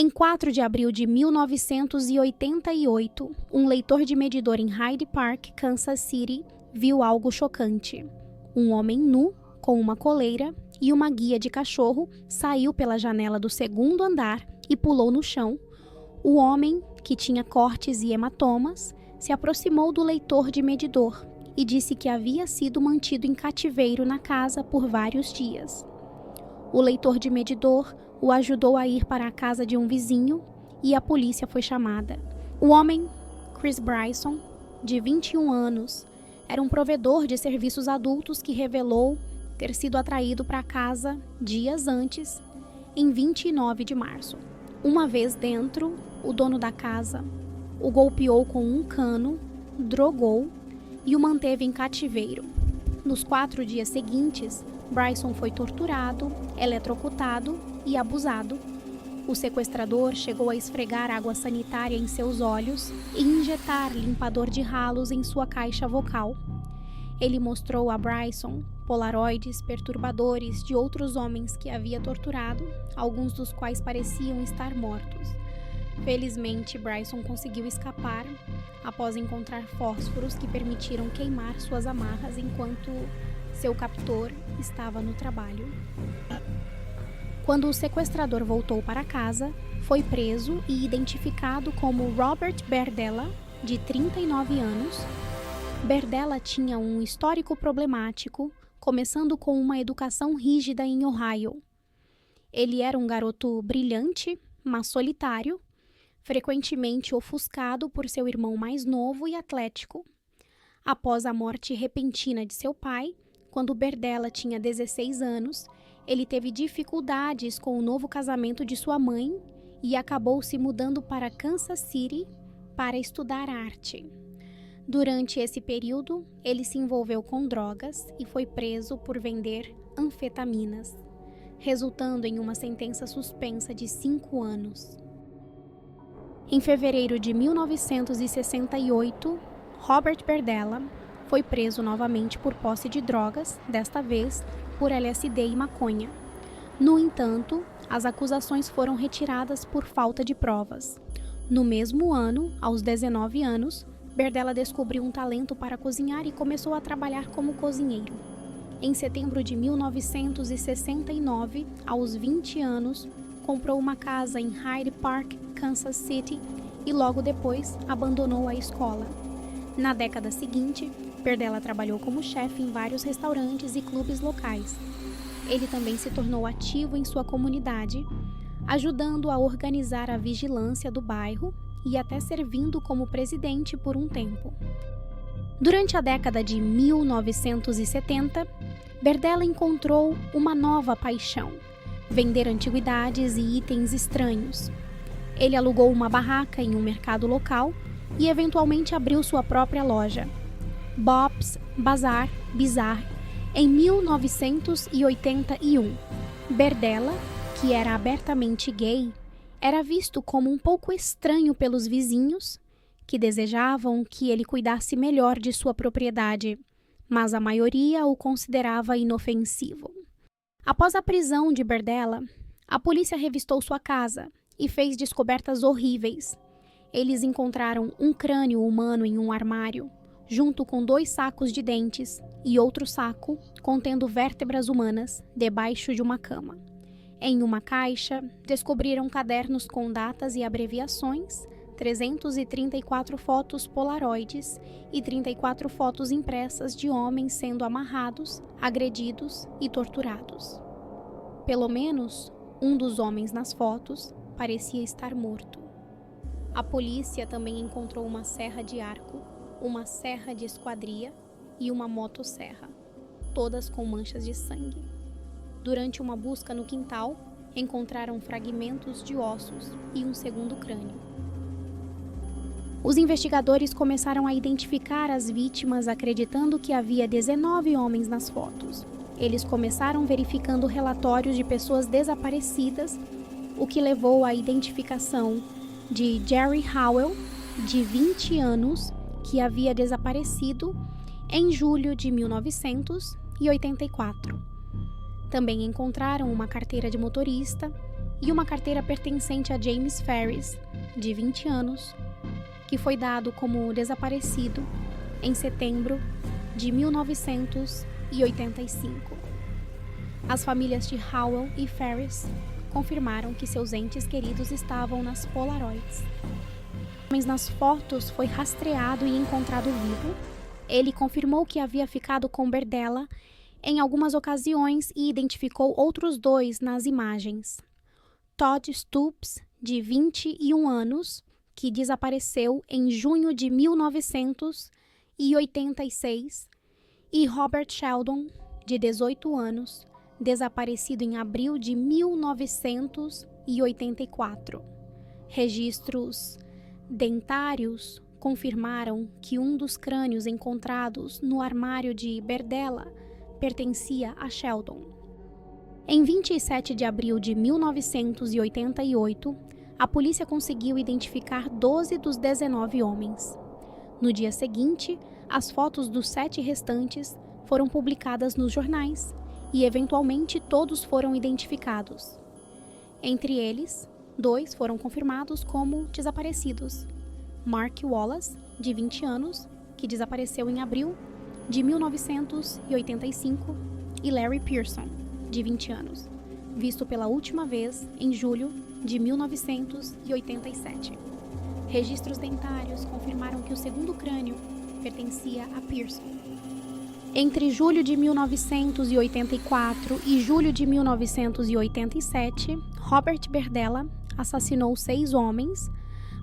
Em 4 de abril de 1988, um leitor de medidor em Hyde Park, Kansas City, viu algo chocante. Um homem nu, com uma coleira e uma guia de cachorro, saiu pela janela do segundo andar e pulou no chão. O homem, que tinha cortes e hematomas, se aproximou do leitor de medidor e disse que havia sido mantido em cativeiro na casa por vários dias. O leitor de medidor o ajudou a ir para a casa de um vizinho e a polícia foi chamada. O homem, Chris Bryson, de 21 anos, era um provedor de serviços adultos que revelou ter sido atraído para a casa dias antes, em 29 de março. Uma vez dentro, o dono da casa o golpeou com um cano, drogou e o manteve em cativeiro. Nos 4 dias seguintes, Bryson foi torturado, eletrocutado e abusado. O sequestrador chegou a esfregar água sanitária em seus olhos e injetar limpador de ralos em sua caixa vocal. Ele mostrou a Bryson polaroides perturbadores de outros homens que havia torturado, alguns dos quais pareciam estar mortos. Felizmente, Bryson conseguiu escapar após encontrar fósforos que permitiram queimar suas amarras enquanto seu captor estava no trabalho. Quando o sequestrador voltou para casa, foi preso e identificado como Robert Berdella, de 39 anos. Berdella tinha um histórico problemático, começando com uma educação rígida em Ohio. Ele era um garoto brilhante, mas solitário, frequentemente ofuscado por seu irmão mais novo e atlético. Após a morte repentina de seu pai, quando Berdella tinha 16 anos, ele teve dificuldades com o novo casamento de sua mãe e acabou se mudando para Kansas City para estudar arte. Durante esse período, ele se envolveu com drogas e foi preso por vender anfetaminas, resultando em uma sentença suspensa de 5 anos. Em fevereiro de 1968, Robert Berdella foi preso novamente por posse de drogas, desta vez por LSD e maconha. No entanto, as acusações foram retiradas por falta de provas. No mesmo ano, aos 19 anos, Berdella descobriu um talento para cozinhar e começou a trabalhar como cozinheiro. Em setembro de 1969, aos 20 anos, comprou uma casa em Hyde Park, Kansas City, e logo depois abandonou a escola. Na década seguinte, Berdella trabalhou como chefe em vários restaurantes e clubes locais. Ele também se tornou ativo em sua comunidade, ajudando a organizar a vigilância do bairro e até servindo como presidente por um tempo. Durante a década de 1970, Berdella encontrou uma nova paixão: vender antiguidades e itens estranhos. Ele alugou uma barraca em um mercado local e eventualmente abriu sua própria loja, Bob's Bazaar Bizarre, em 1981. Berdella, que era abertamente gay, era visto como um pouco estranho pelos vizinhos, que desejavam que ele cuidasse melhor de sua propriedade, mas a maioria o considerava inofensivo. Após a prisão de Berdella, a polícia revistou sua casa e fez descobertas horríveis. Eles encontraram um crânio humano em um armário, junto com 2 sacos de dentes e outro saco contendo vértebras humanas debaixo de uma cama. Em uma caixa, descobriram cadernos com datas e abreviações, 334 fotos polaroides e 34 fotos impressas de homens sendo amarrados, agredidos e torturados. Pelo menos um dos homens nas fotos parecia estar morto. A polícia também encontrou uma serra de arco, uma serra de esquadria e uma motosserra, todas com manchas de sangue. Durante uma busca no quintal, encontraram fragmentos de ossos e um segundo crânio. Os investigadores começaram a identificar as vítimas acreditando que havia 19 homens nas fotos. Eles começaram verificando relatórios de pessoas desaparecidas, o que levou à identificação de Jerry Howell, de 20 anos, que havia desaparecido em julho de 1984. Também encontraram uma carteira de motorista e uma carteira pertencente a James Ferris, de 20 anos, que foi dado como desaparecido em setembro de 1985. As famílias de Howell e Ferris confirmaram que seus entes queridos estavam nas Polaroids. Mas nas fotos foi rastreado e encontrado vivo. Ele confirmou que havia ficado com Berdella em algumas ocasiões e identificou outros 2 nas imagens. Todd Stoops, de 21 anos, que desapareceu em junho de 1986, e Robert Sheldon, de 18 anos, desaparecido em abril de 1984. Registros dentários confirmaram que um dos crânios encontrados no armário de Berdella pertencia a Sheldon. Em 27 de abril de 1988, a polícia conseguiu identificar 12 dos 19 homens. No dia seguinte, as fotos dos 7 restantes foram publicadas nos jornais e, eventualmente, todos foram identificados. Entre eles, 2 foram confirmados como desaparecidos. Mark Wallace, de 20 anos, que desapareceu em abril de 1985, e Larry Pearson, de 20 anos, visto pela última vez em julho de 1987. Registros dentários confirmaram que o segundo crânio pertencia a Pearson. Entre julho de 1984 e julho de 1987, Robert Berdella assassinou 6 homens,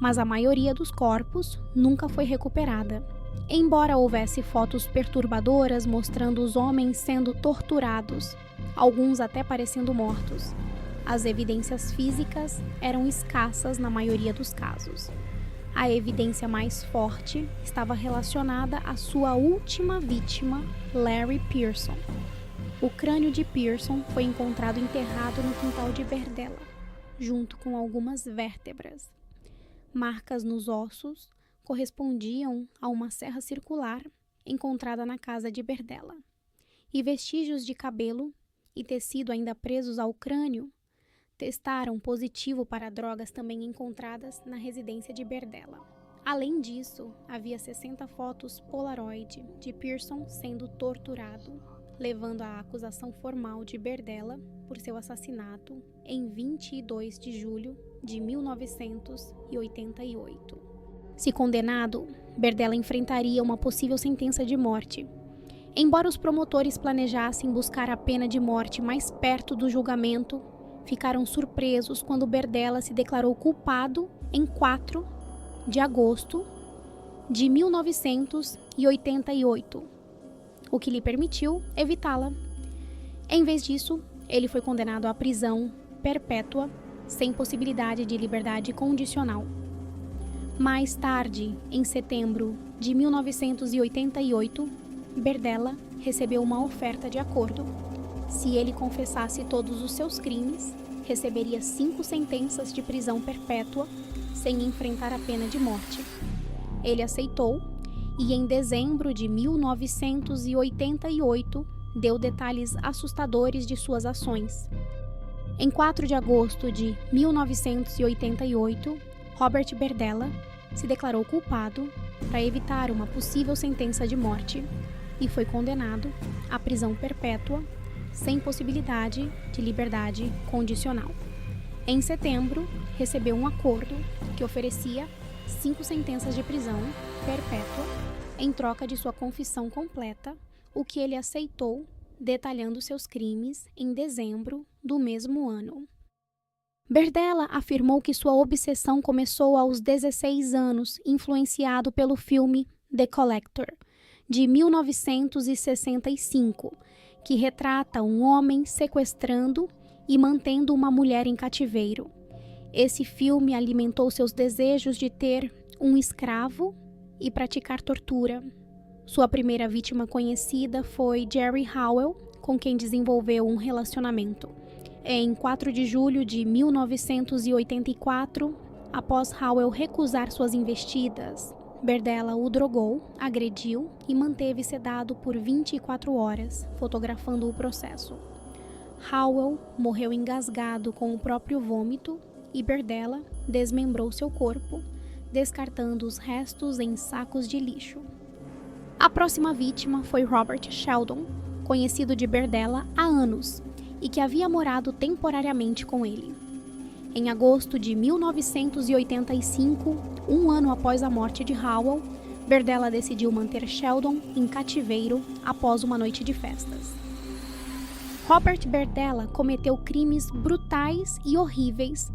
mas a maioria dos corpos nunca foi recuperada. Embora houvesse fotos perturbadoras mostrando os homens sendo torturados, alguns até parecendo mortos, as evidências físicas eram escassas na maioria dos casos. A evidência mais forte estava relacionada à sua última vítima, Larry Pearson. O crânio de Pearson foi encontrado enterrado no quintal de Berdella, junto com algumas vértebras. Marcas nos ossos correspondiam a uma serra circular encontrada na casa de Berdella, e vestígios de cabelo e tecido ainda presos ao crânio testaram positivo para drogas também encontradas na residência de Berdella. Além disso, havia 60 fotos Polaroid de Pearson sendo torturado, levando à acusação formal de Berdella por seu assassinato em 22 de julho de 1988. Se condenado, Berdella enfrentaria uma possível sentença de morte. Embora os promotores planejassem buscar a pena de morte mais perto do julgamento, ficaram surpresos quando Berdella se declarou culpado em 4 de agosto de 1988, o que lhe permitiu evitá-la. Em vez disso, ele foi condenado à prisão perpétua, sem possibilidade de liberdade condicional. Mais tarde, em setembro de 1988, Berdella recebeu uma oferta de acordo. Se ele confessasse todos os seus crimes, receberia 5 sentenças de prisão perpétua sem enfrentar a pena de morte. Ele aceitou e, em dezembro de 1988, deu detalhes assustadores de suas ações. Em 4 de agosto de 1988, Robert Berdella se declarou culpado para evitar uma possível sentença de morte e foi condenado à prisão perpétua sem possibilidade de liberdade condicional. Em setembro, recebeu um acordo que oferecia 5 sentenças de prisão perpétua em troca de sua confissão completa, o que ele aceitou, detalhando seus crimes em dezembro do mesmo ano. Berdella afirmou que sua obsessão começou aos 16 anos, influenciado pelo filme The Collector, de 1965, que retrata um homem sequestrando e mantendo uma mulher em cativeiro. Esse filme alimentou seus desejos de ter um escravo e praticar tortura. Sua primeira vítima conhecida foi Jerry Howell, com quem desenvolveu um relacionamento. Em 4 de julho de 1984, após Howell recusar suas investidas, Berdella o drogou, agrediu e manteve sedado por 24 horas, fotografando o processo. Howell morreu engasgado com o próprio vômito e Berdella desmembrou seu corpo, descartando os restos em sacos de lixo. A próxima vítima foi Robert Sheldon, conhecido de Berdella há anos e que havia morado temporariamente com ele. Em agosto de 1985, um ano após a morte de Howell, Berdella decidiu manter Sheldon em cativeiro após uma noite de festas. Robert Berdella cometeu crimes brutais e horríveis.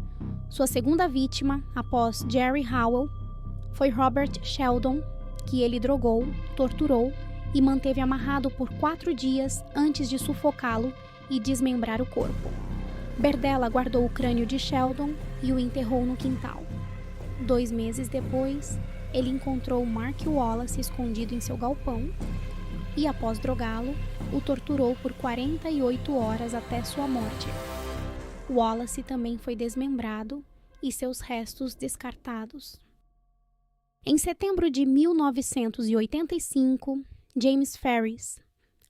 Sua segunda vítima, após Jerry Howell, foi Robert Sheldon, que ele drogou, torturou e manteve amarrado por 4 dias antes de sufocá-lo e desmembrar o corpo. Berdella guardou o crânio de Sheldon e o enterrou no quintal. 2 meses depois, ele encontrou Mark Wallace escondido em seu galpão e, após drogá-lo, o torturou por 48 horas até sua morte. Wallace também foi desmembrado e seus restos descartados. Em setembro de 1985, James Ferris,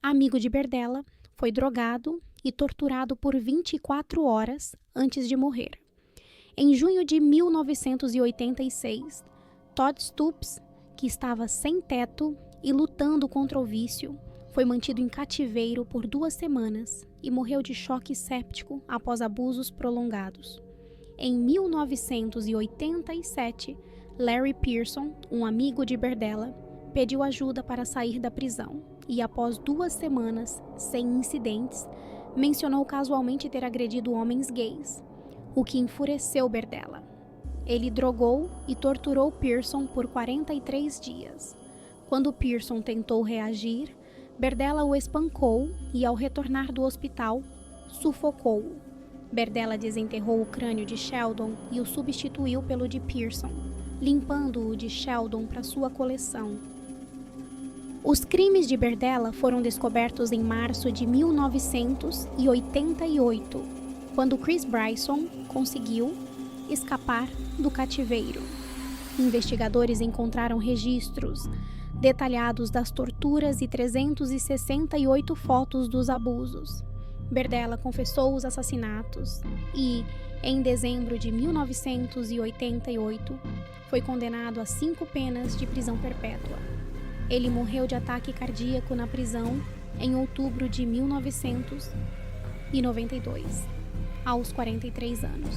amigo de Berdella, foi drogado e torturado por 24 horas antes de morrer. Em junho de 1986, Todd Stoops, que estava sem teto e lutando contra o vício, foi mantido em cativeiro por 2 semanas e morreu de choque séptico após abusos prolongados. Em 1987, Larry Pearson, um amigo de Berdella, pediu ajuda para sair da prisão e, após 2 semanas sem incidentes, mencionou casualmente ter agredido homens gays, o que enfureceu Berdella. Ele drogou e torturou Pearson por 43 dias. Quando Pearson tentou reagir, Berdella o espancou e, ao retornar do hospital, sufocou-o. Berdella desenterrou o crânio de Sheldon e o substituiu pelo de Pearson, limpando-o de Sheldon para sua coleção. Os crimes de Berdella foram descobertos em março de 1988, quando Chris Bryson conseguiu escapar do cativeiro. Investigadores encontraram registros detalhados das torturas e 368 fotos dos abusos. Berdella confessou os assassinatos e, em dezembro de 1988, foi condenado a 5 penas de prisão perpétua. Ele morreu de ataque cardíaco na prisão em outubro de 1992, aos 43 anos.